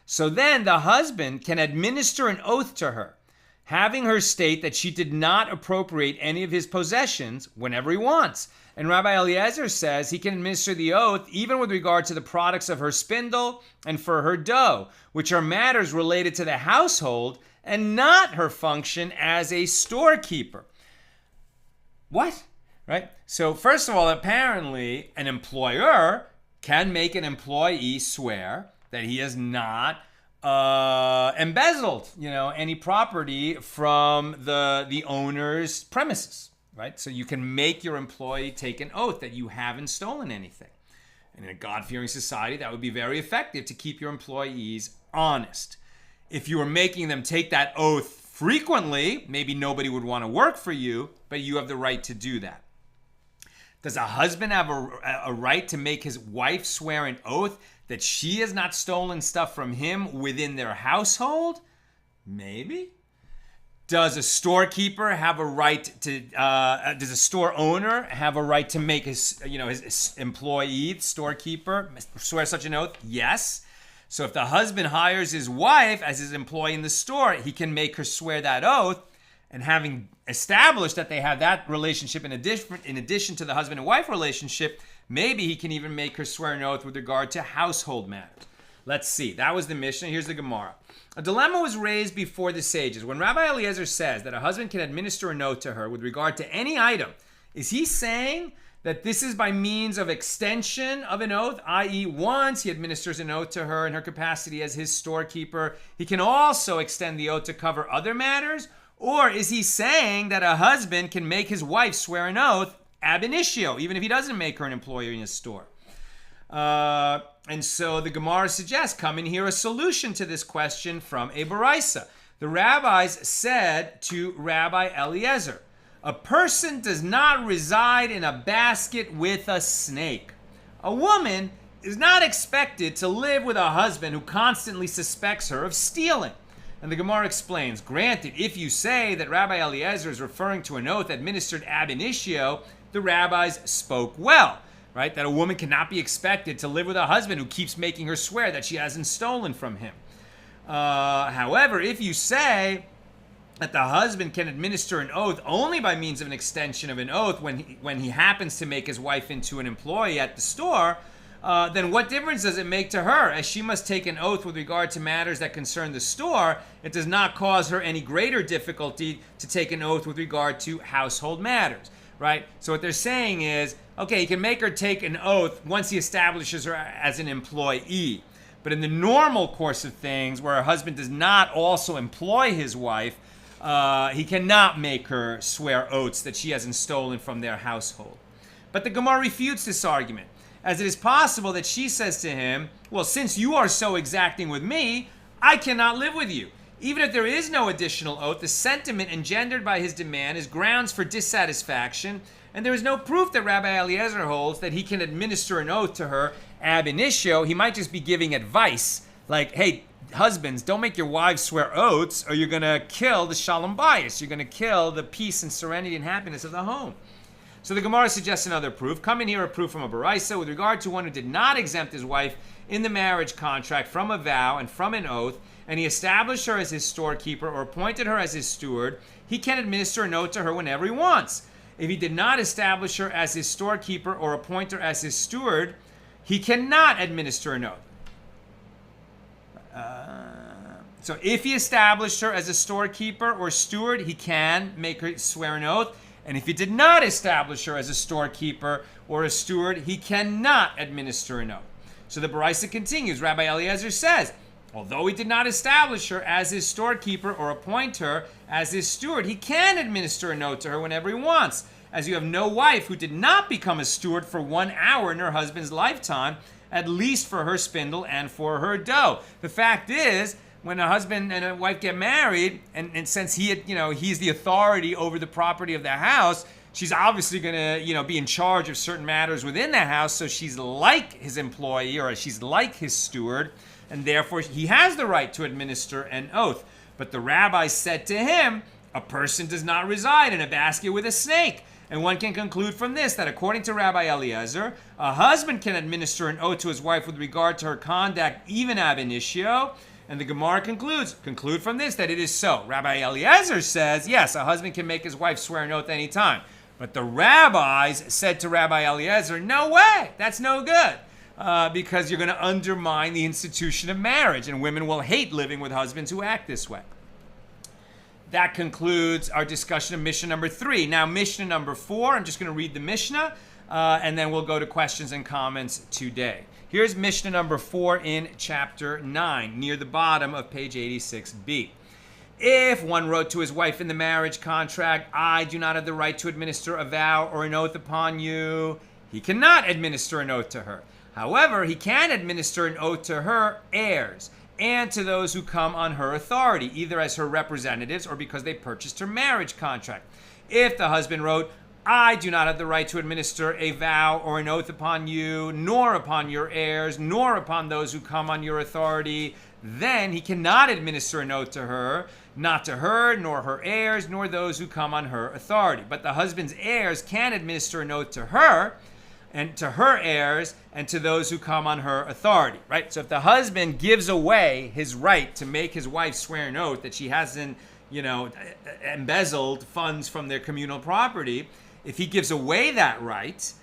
so then the husband can administer an oath to her, having her state that she did not appropriate any of his possessions whenever he wants. And Rabbi Eliezer says he can administer the oath even with regard to the products of her spindle and for her dough, which are matters related to the household and not her function as a storekeeper. What? Right? So first of all, apparently an employer can make an employee swear that he has not embezzled, any property from the owner's premises, right? So you can make your employee take an oath that you haven't stolen anything. And in a God-fearing society, that would be very effective to keep your employees honest. If you were making them take that oath frequently, maybe nobody would want to work for you, but you have the right to do that. Does a husband have a right to make his wife swear an oath that she has not stolen stuff from him within their household? Maybe. Does a storekeeper have a right to, does a store owner have a right to make his employee, storekeeper, swear such an oath? Yes. So if the husband hires his wife as his employee in the store, he can make her swear that oath. And having established that they have that relationship in addition to the husband and wife relationship, maybe he can even make her swear an oath with regard to household matters. Let's see. That was the Mishnah. Here's the Gemara. A dilemma was raised before the sages. When Rabbi Eliezer says that a husband can administer an oath to her with regard to any item, is he saying that this is by means of extension of an oath, i.e. once he administers an oath to her in her capacity as his storekeeper, he can also extend the oath to cover other matters? Or is he saying that a husband can make his wife swear an oath ab initio, even if he doesn't make her an employee in his store? And so the Gemara suggests, come and hear a solution to this question from a Baraisa. The rabbis said to Rabbi Eliezer, a person does not reside in a basket with a snake. A woman is not expected to live with a husband who constantly suspects her of stealing. And the Gemara explains, granted, if you say that Rabbi Eliezer is referring to an oath administered ab initio, the rabbis spoke well, right? That a woman cannot be expected to live with a husband who keeps making her swear that she hasn't stolen from him. However, if you say that the husband can administer an oath only by means of an extension of an oath when he happens to make his wife into an employee at the store, then what difference does it make to her? As she must take an oath with regard to matters that concern the store, it does not cause her any greater difficulty to take an oath with regard to household matters, right? So what they're saying is, okay, he can make her take an oath once he establishes her as an employee. But in the normal course of things, where a husband does not also employ his wife, he cannot make her swear oaths that she hasn't stolen from their household. But the Gemara refutes this argument, as it is possible that she says to him, well, since you are so exacting with me, I cannot live with you. Even if there is no additional oath, the sentiment engendered by his demand is grounds for dissatisfaction, and there is no proof that Rabbi Eliezer holds that he can administer an oath to her ab initio. He might just be giving advice, like, hey, husbands, don't make your wives swear oaths, or you're going to kill the shalom bayis. You're going to kill the peace and serenity and happiness of the home. So the Gemara suggests another proof. Come in here a proof from a Baraisa with regard to one who did not exempt his wife in the marriage contract from a vow and from an oath, and he established her as his storekeeper or appointed her as his steward. He can administer a note to her whenever he wants. If he did not establish her as his storekeeper or appoint her as his steward, he cannot administer a note. So if he established her as a storekeeper or steward, he can make her swear an oath. And if he did not establish her as a storekeeper or a steward, he cannot administer an oath. So the Baraisa continues. Rabbi Eliezer says, although he did not establish her as his storekeeper or appoint her as his steward, he can administer a note to her whenever he wants. As you have no wife who did not become a steward for 1 hour in her husband's lifetime, at least for her spindle and for her dough. The fact is, when a husband and a wife get married, and since he's the authority over the property of the house, she's obviously going to, be in charge of certain matters within the house. So she's like his employee, or she's like his steward, and therefore he has the right to administer an oath. But the rabbi said to him, a person does not reside in a basket with a snake. And one can conclude from this that according to Rabbi Eliezer, a husband can administer an oath to his wife with regard to her conduct, even ab initio. And the Gemara conclude from this that it is so. Rabbi Eliezer says, yes, a husband can make his wife swear an oath any time. But the rabbis said to Rabbi Eliezer, no way, that's no good. Because you're going to undermine the institution of marriage, and women will hate living with husbands who act this way. That concludes our discussion of Mishnah number 3. Now, Mishnah number 4, I'm just going to read the Mishnah, and then we'll go to questions and comments today. Here's Mishnah number 4 in chapter 9, near the bottom of page 86b. If one wrote to his wife in the marriage contract, I do not have the right to administer a vow or an oath upon you, he cannot administer an oath to her. However, he can administer an oath to her heirs and to those who come on her authority, either as her representatives or because they purchased her marriage contract. If the husband wrote, I do not have the right to administer a vow or an oath upon you, nor upon your heirs, nor upon those who come on your authority, then he cannot administer an oath to her, not to her, nor her heirs, nor those who come on her authority. But the husband's heirs can administer an oath to her, and to her heirs, and to those who come on her authority, right? So if the husband gives away his right to make his wife swear an oath that she hasn't, embezzled funds from their communal property, if he gives away that right,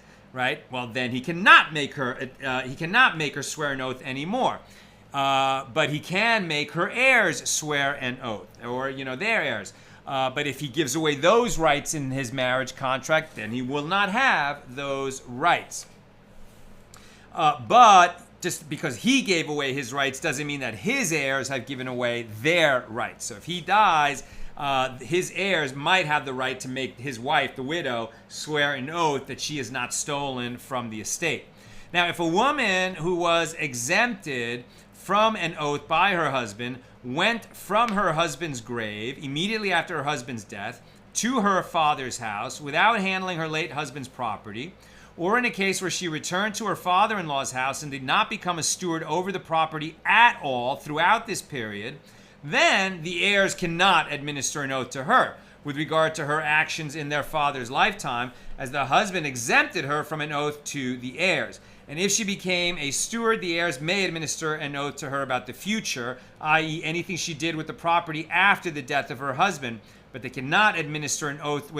well, then he cannot make her swear an oath anymore. But he can make her heirs swear an oath, or, their heirs. But if he gives away those rights in his marriage contract, then he will not have those rights. But just because he gave away his rights doesn't mean that his heirs have given away their rights. So if he dies, his heirs might have the right to make his wife, the widow, swear an oath that she has not stolen from the estate. Now, if a woman who was exempted from an oath by her husband went from her husband's grave immediately after her husband's death to her father's house without handling her late husband's property, or in a case where she returned to her father-in-law's house and did not become a steward over the property at all throughout this period, then the heirs cannot administer an oath to her with regard to her actions in their father's lifetime, as the husband exempted her from an oath to the heirs. And if she became a steward, the heirs may administer an oath to her about the future, i.e. anything she did with the property after the death of her husband, but they cannot administer an oath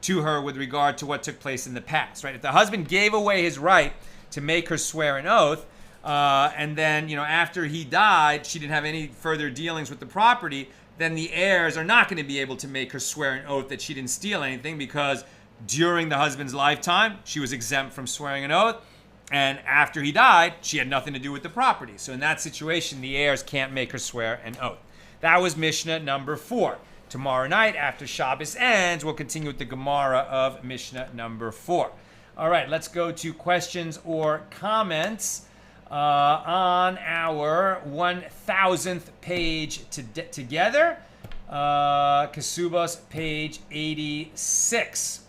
to her with regard to what took place in the past, right? If the husband gave away his right to make her swear an oath, and then, after he died, she didn't have any further dealings with the property, then the heirs are not going to be able to make her swear an oath that she didn't steal anything, because during the husband's lifetime, she was exempt from swearing an oath. And after he died, she had nothing to do with the property. So in that situation, the heirs can't make her swear an oath. That was Mishnah number 4. Tomorrow night, after Shabbos ends, we'll continue with the Gemara of Mishnah number 4. All right, let's go to questions or comments on our 1,000th page together. Kesubos, page 86.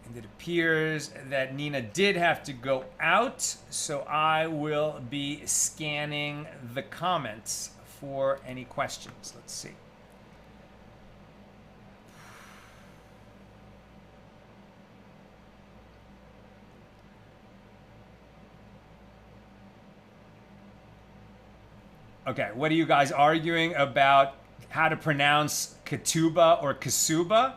And it appears that Nina did have to go out, so I will be scanning the comments for any questions. Let's see. Okay, what are you guys arguing about how to pronounce Katuba or Kasuba?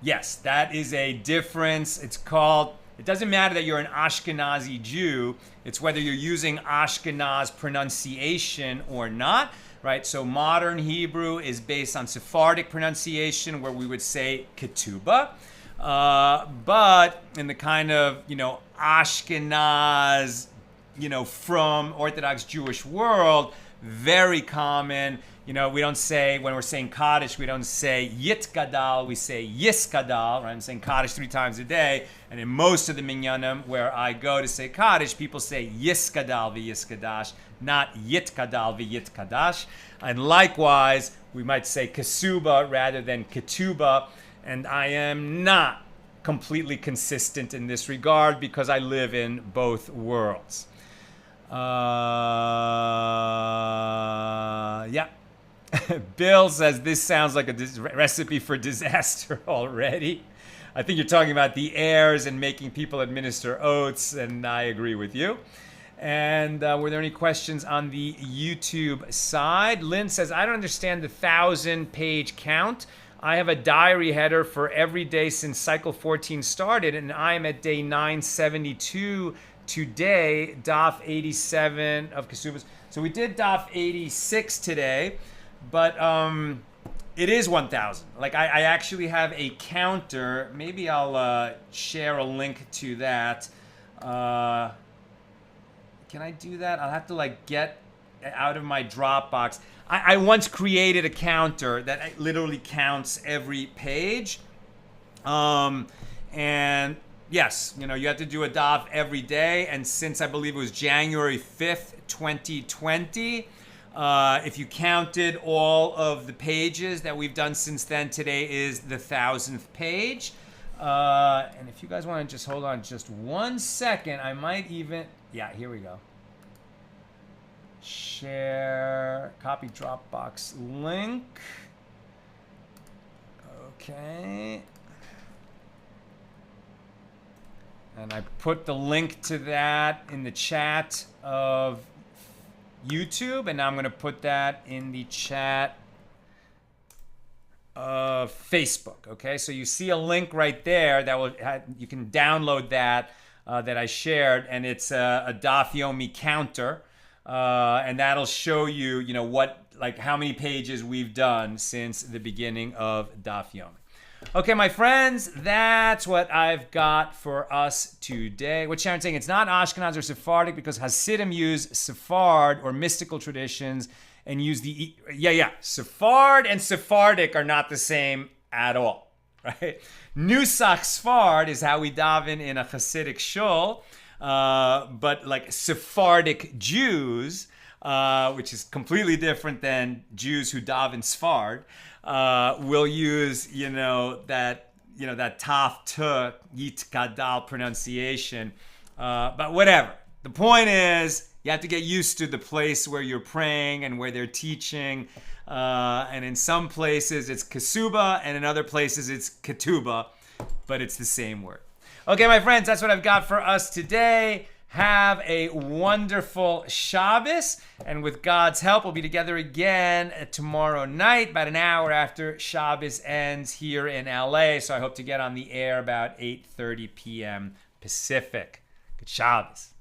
Yes, that is a difference. It's called, it doesn't matter that you're an Ashkenazi Jew, it's whether you're using Ashkenaz pronunciation or not, right? So modern Hebrew is based on Sephardic pronunciation where we would say Katuba. But in the kind of, Ashkenaz, from Orthodox Jewish world, very common. We don't say, when we're saying Kaddish, we don't say Yit Gadal, we say Yis Gadal, right? I'm saying Kaddish 3 times a day. And in most of the minyanim where I go to say Kaddish, people say Yis Gadal v'Yis Kadash, not Yit Gadal v'Yit Kadash. And likewise, we might say Kasuba rather than Katuba. And I am not completely consistent in this regard because I live in both worlds. Yeah. Bill says this sounds like a recipe for disaster already. I think you're talking about the heirs and making people administer oaths, and I agree with you. And were there any questions on the YouTube side? Lynn says, I don't understand the 1,000-page count. I have a diary header for every day since cycle 14 started, and I am at day 972 today, Daf 87 of Kesubos. So we did Daf 86 today, but it is 1,000. Like I actually have a counter. Maybe I'll share a link to that. Can I do that? I'll have to get out of my Dropbox. I once created a counter that literally counts every page. And yes, you have to do a daf every day. And since I believe it was January 5th, 2020, if you counted all of the pages that we've done since then, today is the 1,000th page. And if you guys want to just hold on just 1 second, I might even, yeah, here we go. Share, copy Dropbox link. Okay. And I put the link to that in the chat of YouTube, and now I'm going to put that in the chat of Facebook. Okay, so you see a link right there that will you can download that that I shared, and it's a Daf Yomi counter, and that'll show you how many pages we've done since the beginning of Daf Yomi. Okay, my friends, that's what I've got for us today. What Sharon's saying, it's not Ashkenaz or Sephardic because Hasidim use Sephard or mystical traditions and use the... Sephard and Sephardic are not the same at all, right? Nusach Sfard is how we daven in a Hasidic shul, but like Sephardic Jews, which is completely different than Jews who daven Sfard, will use, that taf to yit gadal pronunciation. But whatever. The point is, you have to get used to the place where you're praying and where they're teaching. And in some places it's Kasuba, and in other places it's Katuba, but it's the same word. Okay, my friends, that's what I've got for us today. Have a wonderful Shabbos, and with God's help, we'll be together again tomorrow night, about an hour after Shabbos ends here in LA. So I hope to get on the air about 8:30 p.m. Pacific. Good Shabbos.